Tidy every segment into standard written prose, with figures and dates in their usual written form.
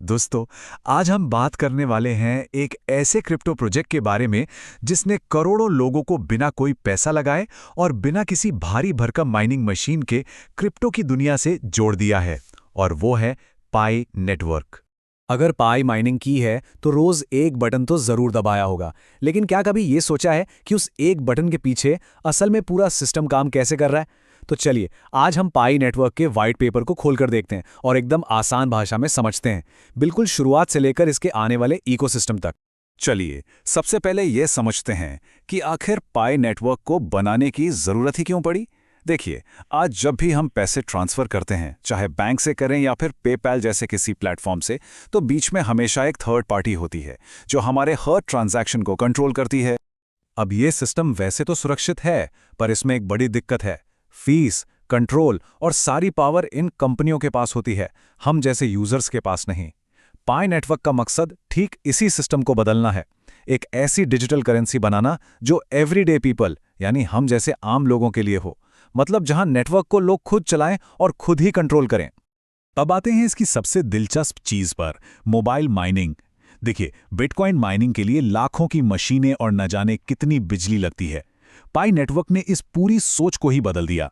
दोस्तों, आज हम बात करने वाले हैं एक ऐसे क्रिप्टो प्रोजेक्ट के बारे में जिसने करोड़ों लोगों को बिना कोई पैसा लगाए और बिना किसी भारी भरकम माइनिंग मशीन के क्रिप्टो की दुनिया से जोड़ दिया है, और वो है पाई नेटवर्क। अगर पाई माइनिंग की है तो रोज एक बटन तो जरूर दबाया होगा, लेकिन क्या कभी ये सोचा है कि उस एक बटन के पीछे असल में पूरा सिस्टम काम कैसे कर रहा है? तो चलिए, आज हम पाई नेटवर्क के वाइट पेपर को खोलकर देखते हैं और एकदम आसान भाषा में समझते हैं, बिल्कुल शुरुआत से लेकर इसके आने वाले इकोसिस्टम तक। चलिए, सबसे पहले ये समझते हैं कि आखिर पाई नेटवर्क को बनाने की ज़रूरत ही क्यों पड़ी। देखिए, आज जब भी हम पैसे ट्रांसफ़र करते हैं, चाहे बैंक से करें या फिर पेपैल जैसे किसी प्लेटफॉर्म से, तो बीच में हमेशा एक थर्ड पार्टी होती है जो हमारे हर ट्रांजैक्शन को कंट्रोल करती है। अब ये सिस्टम वैसे तो सुरक्षित है, पर इसमें एक बड़ी दिक्कत है। फीस, कंट्रोल और सारी पावर इन कंपनियों के पास होती है, हम जैसे यूजर्स के पास नहीं। पाई नेटवर्क का मकसद ठीक इसी सिस्टम को बदलना है, एक ऐसी डिजिटल करेंसी बनाना जो एवरीडे पीपल यानी हम जैसे आम लोगों के लिए हो, मतलब जहां नेटवर्क को लोग खुद चलाएं और खुद ही कंट्रोल करें। अब आते हैं इसकी सबसे दिलचस्प चीज पर, मोबाइल माइनिंग। देखिए, बिटकॉइन माइनिंग के लिए लाखों की मशीनें और न जाने कितनी बिजली लगती है। पाई नेटवर्क ने इस पूरी सोच को ही बदल दिया।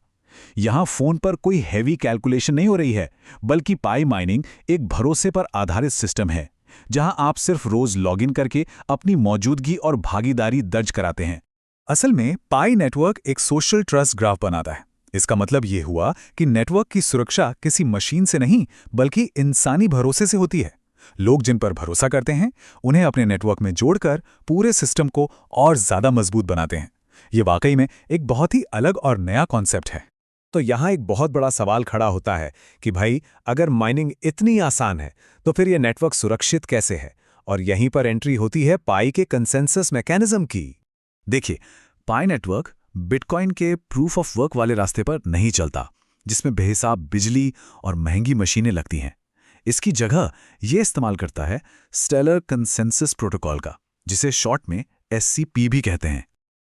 यहां फोन पर कोई हैवी कैलकुलेशन नहीं हो रही है, बल्कि पाई माइनिंग एक भरोसे पर आधारित सिस्टम है, जहां आप सिर्फ रोज लॉगिन करके अपनी मौजूदगी और भागीदारी दर्ज कराते हैं। असल में पाई नेटवर्क एक सोशल ट्रस्ट ग्राफ बनाता है। इसका मतलब ये हुआ कि नेटवर्क की सुरक्षा किसी मशीन से नहीं, बल्कि इंसानी भरोसे से होती है। लोग जिन पर भरोसा करते हैं, उन्हें अपने नेटवर्क में जोड़कर पूरे सिस्टम को और ज्यादा मजबूत बनाते हैं। ये वाकई में एक बहुत ही अलग और नया कॉन्सेप्ट है। तो यहाँ एक बहुत बड़ा सवाल खड़ा होता है कि भाई, अगर माइनिंग इतनी आसान है, तो फिर यह नेटवर्क सुरक्षित कैसे है? और यहीं पर एंट्री होती है पाई के कंसेंसस मैकेनिज्म की। देखिए, पाई नेटवर्क बिटकॉइन के प्रूफ ऑफ वर्क वाले रास्ते पर नहीं चलता, जिसमें बेहिसाब बिजली और महंगी मशीनें लगती हैं। इसकी जगह ये इस्तेमाल करता है स्टेलर कंसेंसस प्रोटोकॉल का, जिसे शॉर्ट में एससीपी भी कहते हैं।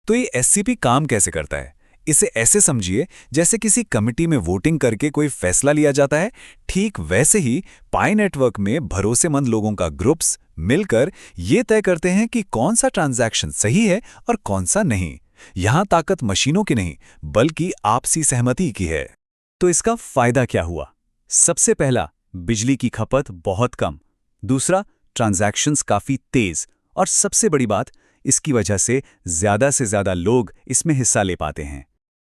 तो ये एससीपी काम कैसे करता है? इसे ऐसे समझिए जैसे किसी कमिटी में वोटिंग करके कोई फैसला लिया जाता है। ठीक वैसे ही पाई नेटवर्क में भरोसेमंद लोगों का ग्रुप्स मिलकर ये तय करते हैं कि कौन सा ट्रांजैक्शन सही है और कौन सा नहीं। यहां ताकत मशीनों की नहीं, बल्कि आपसी सहमति की है। तो इसका फायदा क्या हुआ? सबसे पहला, बिजली की खपत बहुत कम। दूसरा, ट्रांजैक्शंस काफी तेज। और सबसे बड़ी बात, इसकी वजह से ज्यादा लोग इसमें हिस्सा ले पाते हैं।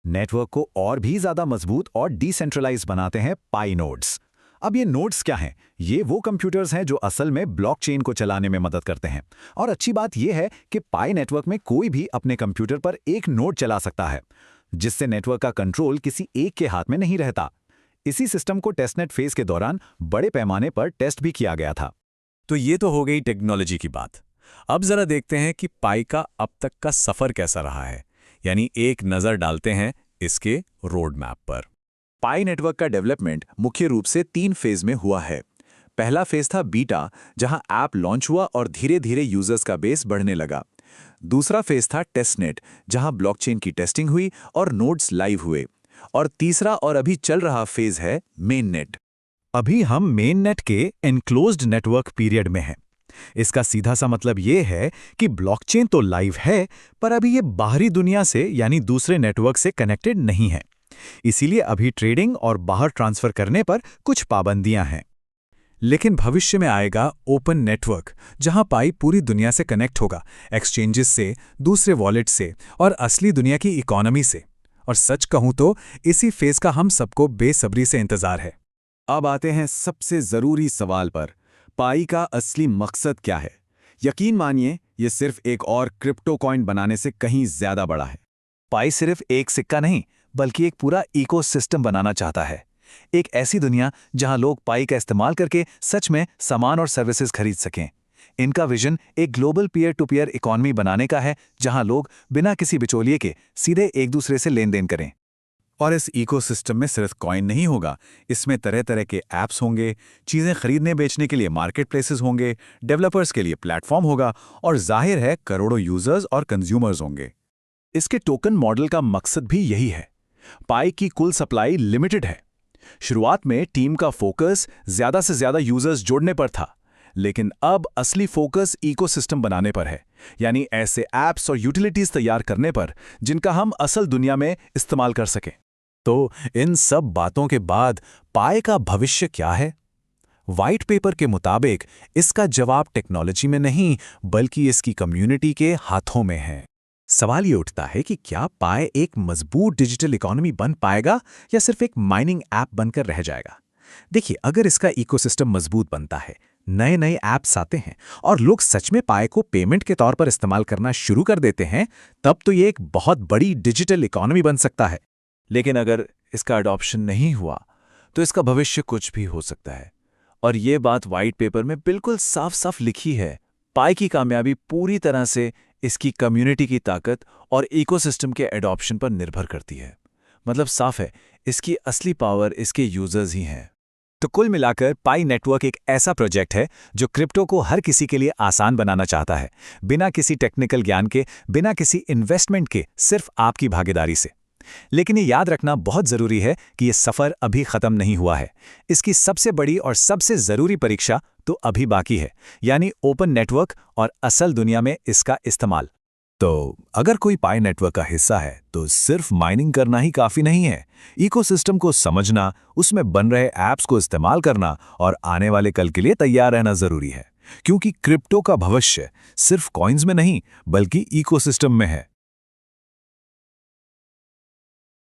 नेटवर्क को और भी ज्यादा मजबूत और डिसेंट्रलाइज बनाते हैं पाई नोड्स। अब ये नोड्स क्या हैं? ये वो कंप्यूटर्स हैं जो असल में ब्लॉकचेन को चलाने में मदद करते हैं। और अच्छी बात यह है कि पाई नेटवर्क में कोई भी अपने कंप्यूटर पर एक नोड चला सकता है, जिससे नेटवर्क का कंट्रोल किसी एक के हाथ में नहीं रहता। इसी सिस्टम को टेस्टनेट फेज के दौरान बड़े पैमाने पर टेस्ट भी किया गया था। तो ये तो हो गई टेक्नोलॉजी की बात। अब जरा देखते हैं कि पाई का अब तक का सफर कैसा रहा है, यानी एक नजर डालते हैं इसके रोड मैप पर। पाई नेटवर्क का डेवलपमेंट मुख्य रूप से 3 फेज में हुआ है। पहला फेज था बीटा, जहां ऐप लॉन्च हुआ और धीरे धीरे यूजर्स का बेस बढ़ने लगा। दूसरा फेज था टेस्टनेट, जहां ब्लॉकचेन की टेस्टिंग हुई और नोड्स लाइव हुए। और तीसरा और अभी चल रहा फेज है मेन नेट। अभी हम मेन नेट के एनक्लोज्ड नेटवर्क पीरियड में हैं। इसका सीधा सा मतलब ये है कि ब्लॉकचेन तो लाइव है, पर अभी ये बाहरी दुनिया से यानी दूसरे नेटवर्क से कनेक्टेड नहीं है। इसीलिए अभी ट्रेडिंग और बाहर ट्रांसफर करने पर कुछ पाबंदियां हैं। लेकिन भविष्य में आएगा ओपन नेटवर्क, जहां पाई पूरी दुनिया से कनेक्ट होगा, एक्सचेंजेस से, दूसरे वॉलेट से और असली दुनिया की इकोनॉमी से। और सच कहूं तो इसी फेज का हम सबको बेसब्री से इंतजार है। अब आते हैं सबसे जरूरी सवाल पर, पाई का असली मकसद क्या है? यकीन मानिए, यह सिर्फ एक और क्रिप्टो कॉइन बनाने से कहीं ज्यादा बड़ा है। पाई सिर्फ एक सिक्का नहीं, बल्कि एक पूरा इकोसिस्टम बनाना चाहता है। एक ऐसी दुनिया जहां लोग पाई का इस्तेमाल करके सच में सामान और सर्विसेज खरीद सकें। इनका विजन एक global peer to peer economy बनाने का है, जहां लोग बिना किसी बिचौलिए के सीधे एक दूसरे से लेन देन करें। और इस इकोसिस्टम में सिर्फ कॉइन नहीं होगा, इसमें तरह तरह के ऐप्स होंगे, चीज़ें खरीदने बेचने के लिए मार्केट प्लेसेस होंगे, डेवलपर्स के लिए प्लेटफॉर्म होगा और जाहिर है करोड़ों यूजर्स और कंज्यूमर्स होंगे। इसके टोकन मॉडल का मकसद भी यही है। पाई की कुल सप्लाई लिमिटेड है। शुरुआत में टीम का फोकस ज्यादा से ज्यादा यूजर्स जोड़ने पर था, लेकिन अब असली फोकस इकोसिस्टम बनाने पर है, यानी ऐसे ऐप्स और यूटिलिटीज तैयार करने पर जिनका हम असल दुनिया में इस्तेमाल कर सकें। तो इन सब बातों के बाद पाई का भविष्य क्या है? व्हाइट पेपर के मुताबिक इसका जवाब टेक्नोलॉजी में नहीं बल्कि इसकी कम्युनिटी के हाथों में है। सवाल ये उठता है कि क्या पाई एक मजबूत डिजिटल इकोनॉमी बन पाएगा या सिर्फ एक माइनिंग ऐप बनकर रह जाएगा? देखिए, अगर इसका इकोसिस्टम मजबूत बनता है, नए नए ऐप्स आते हैं और लोग सच में पाई को पेमेंट के तौर पर इस्तेमाल करना शुरू कर देते हैं, तब तो ये एक बहुत बड़ी डिजिटल इकोनॉमी बन सकता है। लेकिन अगर इसका अडॉप्शन नहीं हुआ तो इसका भविष्य कुछ भी हो सकता है, और ये बात व्हाइट पेपर में बिल्कुल साफ साफ लिखी है। पाई की कामयाबी पूरी तरह से इसकी कम्युनिटी की ताकत और इकोसिस्टम के एडॉप्शन पर निर्भर करती है। मतलब साफ है, इसकी असली पावर इसके यूजर्स ही हैं। तो कुल मिलाकर पाई नेटवर्क एक ऐसा प्रोजेक्ट है जो क्रिप्टो को हर किसी के लिए आसान बनाना चाहता है, बिना किसी टेक्निकल ज्ञान के, बिना किसी इन्वेस्टमेंट के, सिर्फ आपकी भागीदारी से। लेकिन ये याद रखना बहुत जरूरी है कि ये सफर अभी खत्म नहीं हुआ है। इसकी सबसे बड़ी और सबसे जरूरी परीक्षा तो अभी बाकी है, यानी ओपन नेटवर्क और असल दुनिया में इसका इस्तेमाल। तो अगर कोई पाई नेटवर्क का हिस्सा है तो सिर्फ माइनिंग करना ही काफी नहीं है। इकोसिस्टम को समझना, उसमें बन रहे ऐप्स को इस्तेमाल करना और आने वाले कल के लिए तैयार रहना जरूरी है, क्योंकि क्रिप्टो का भविष्य सिर्फ कॉइन्स में नहीं बल्कि इकोसिस्टम में है।